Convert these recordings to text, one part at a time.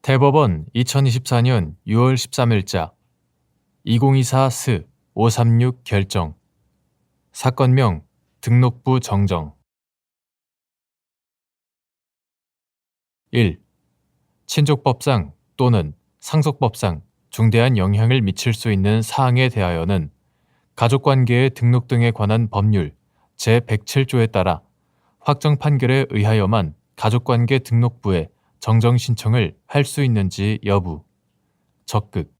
대법원 2024년 6월 13일자 2024스 536 결정 사건명 등록부 정정 1. 친족법상 또는 상속법상 중대한 영향을 미칠 수 있는 사항에 대하여는 가족관계의 등록 등에 관한 법률 제107조에 따라 확정 판결에 의하여만 가족관계 등록부에 정정 신청을 할 수 있는지 여부. 적극.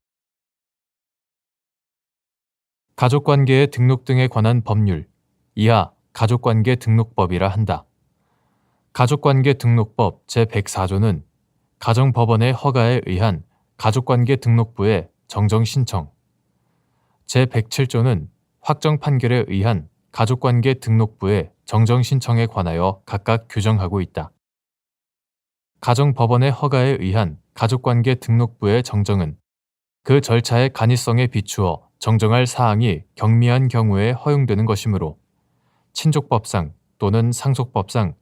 가족관계의 등록 등에 관한 법률 이하 가족관계 등록법이라 한다. 가족관계 등록법 제104조는 가정법원의 허가에 의한 가족관계 등록부의 정정 신청, 제107조는 확정 판결에 의한 가족관계 등록부의 정정 신청에 관하여 각각 규정하고 있다. 가정법원의 허가에 의한 가족관계 등록부의 정정은 그 절차의 간이성에 비추어 정정할 사항이 경미한 경우에 허용되는 것이므로 친족법상 또는 상속법상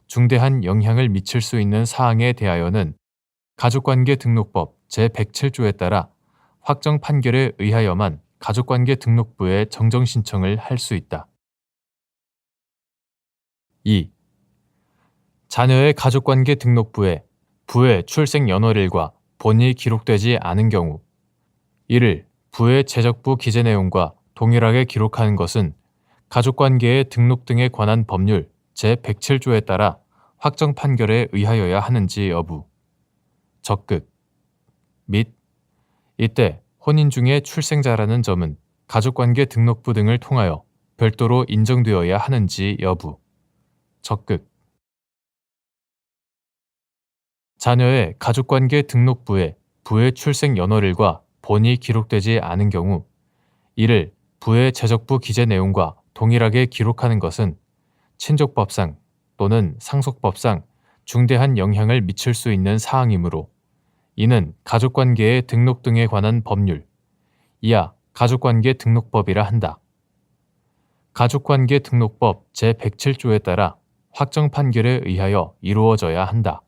중대한 영향을 미칠 수 있는 사항에 대하여는 가족관계 등록법 제107조에 따라 확정 판결에 의하여만 가족관계 등록부에 정정 신청을 할 수 있다. 2. 자녀의 가족관계 등록부에 부의 출생 연월일과 본이 기록되지 않은 경우 이를 부의 제적부 기재 내용과 동일하게 기록하는 것은 가족관계의 등록 등에 관한 법률 제107조에 따라 확정 판결에 의하여야 하는지 여부. 적극. 및 이때 혼인 중에 출생자라는 점은 가족관계 등록부 등을 통하여 별도로 인정되어야 하는지 여부. 적극. 자녀의 가족관계 등록부에 부의 출생 연월일과 본이 기록되지 않은 경우 이를 부의 제적부 기재 내용과 동일하게 기록하는 것은 친족법상 또는 상속법상 중대한 영향을 미칠 수 있는 사항이므로 이는 가족관계의 등록 등에 관한 법률 이하 가족관계 등록법이라 한다. 가족관계 등록법 제107조에 따라 확정 판결에 의하여 이루어져야 한다.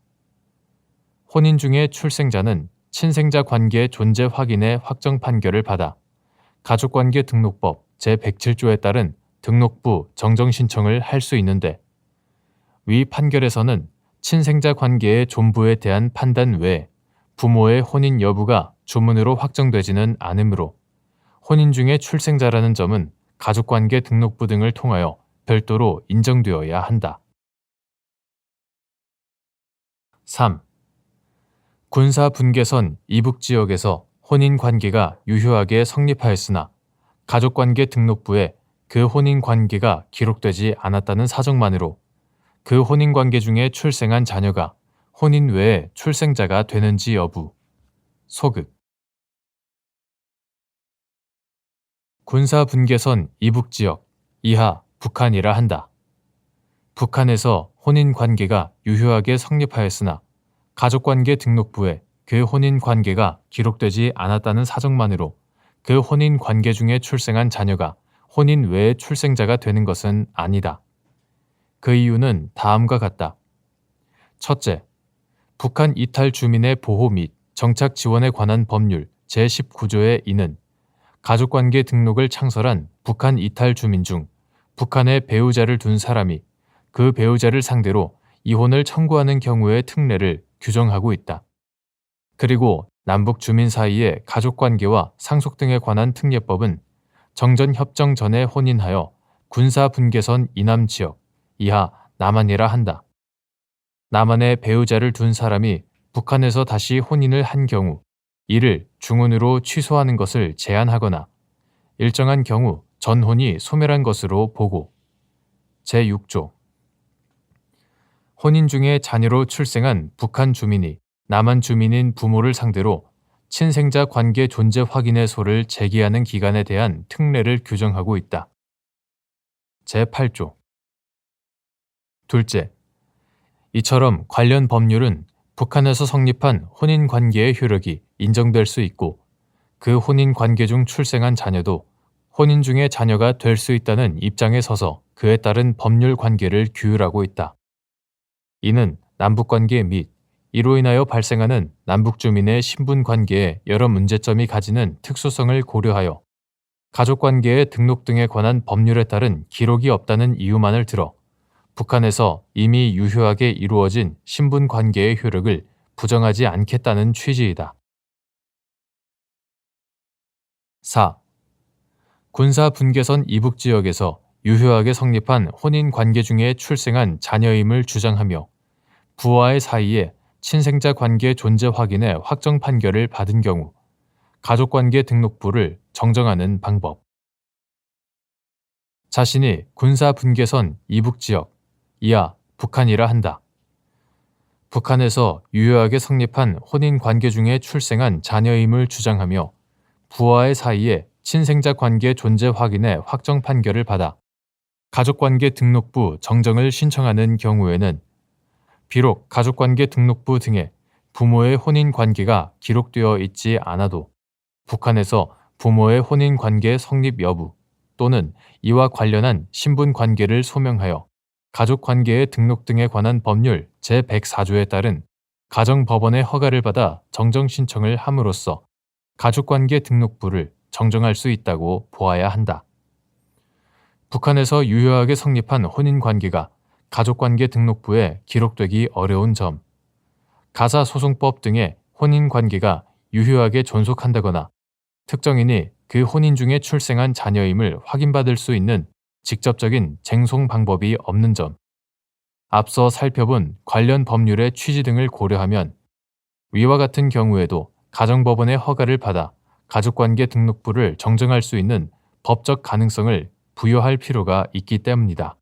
혼인 중에 출생자는 친생자 관계의 존재 확인의 확정 판결을 받아 가족관계 등록법 제107조에 따른 등록부 정정 신청을 할 수 있는데 위 판결에서는 친생자 관계의 존부에 대한 판단 외에 부모의 혼인 여부가 주문으로 확정되지는 않으므로 혼인 중에 출생자라는 점은 가족관계 등록부 등을 통하여 별도로 인정되어야 한다. 3. 군사분계선 이북지역에서 혼인관계가 유효하게 성립하였으나 가족관계 등록부에 그 혼인관계가 기록되지 않았다는 사정만으로 그 혼인관계 중에 출생한 자녀가 혼인 외에 출생자가 되는지 여부. 소극. 군사분계선 이북지역 이하 북한이라 한다. 북한에서 혼인관계가 유효하게 성립하였으나 가족관계 등록부에 그 혼인관계가 기록되지 않았다는 사정만으로 그 혼인관계 중에 출생한 자녀가 혼인 외의 출생자가 되는 것은 아니다. 그 이유는 다음과 같다. 첫째, 북한 이탈 주민의 보호 및 정착 지원에 관한 법률 제19조의 이는 가족관계 등록을 창설한 북한 이탈 주민 중 북한에 배우자를 둔 사람이 그 배우자를 상대로 이혼을 청구하는 경우의 특례를 규정하고 있다. 그리고 남북 주민 사이의 가족관계와 상속 등에 관한 특례법은 정전협정 전에 혼인하여 군사분계선 이남지역 이하 남한이라 한다. 남한에 배우자를 둔 사람이 북한에서 다시 혼인을 한 경우 이를 중혼으로 취소하는 것을 제한하거나 일정한 경우 전혼이 소멸한 것으로 보고 제6조 혼인 중에 자녀로 출생한 북한 주민이 남한 주민인 부모를 상대로 친생자 관계 존재 확인의 소를 제기하는 기간에 대한 특례를 규정하고 있다. 제8조 둘째, 이처럼 관련 법률은 북한에서 성립한 혼인관계의 효력이 인정될 수 있고 그 혼인관계 중 출생한 자녀도 혼인 중에 자녀가 될 수 있다는 입장에 서서 그에 따른 법률 관계를 규율하고 있다. 이는 남북관계 및 이로 인하여 발생하는 남북 주민의 신분 관계에 여러 문제점이 가지는 특수성을 고려하여 가족관계의 등록 등에 관한 법률에 따른 기록이 없다는 이유만을 들어 북한에서 이미 유효하게 이루어진 신분 관계의 효력을 부정하지 않겠다는 취지이다. 4. 군사 분계선 이북 지역에서 유효하게 성립한 혼인 관계 중에 출생한 자녀임을 주장하며 부와의 사이에 친생자 관계 존재 확인의 확정 판결을 받은 경우 가족관계 등록부를 정정하는 방법. 자신이 군사 분계선 이북 지역 이하 북한이라 한다. 북한에서 유효하게 성립한 혼인 관계 중에 출생한 자녀임을 주장하며 부와의 사이에 친생자 관계 존재 확인의 확정 판결을 받아 가족관계 등록부 정정을 신청하는 경우에는 비록 가족관계 등록부 등에 부모의 혼인 관계가 기록되어 있지 않아도 북한에서 부모의 혼인 관계 성립 여부 또는 이와 관련한 신분 관계를 소명하여 가족관계의 등록 등에 관한 법률 제104조에 따른 가정법원의 허가를 받아 정정 신청을 함으로써 가족관계 등록부를 정정할 수 있다고 보아야 한다. 북한에서 유효하게 성립한 혼인관계가 가족관계 등록부에 기록되기 어려운 점, 가사소송법 등의 혼인관계가 유효하게 존속한다거나 특정인이 그 혼인 중에 출생한 자녀임을 확인받을 수 있는 직접적인 쟁송 방법이 없는 점, 앞서 살펴본 관련 법률의 취지 등을 고려하면 위와 같은 경우에도 가정법원의 허가를 받아 가족관계 등록부를 정정할 수 있는 법적 가능성을 부여할 필요가 있기 때문이다.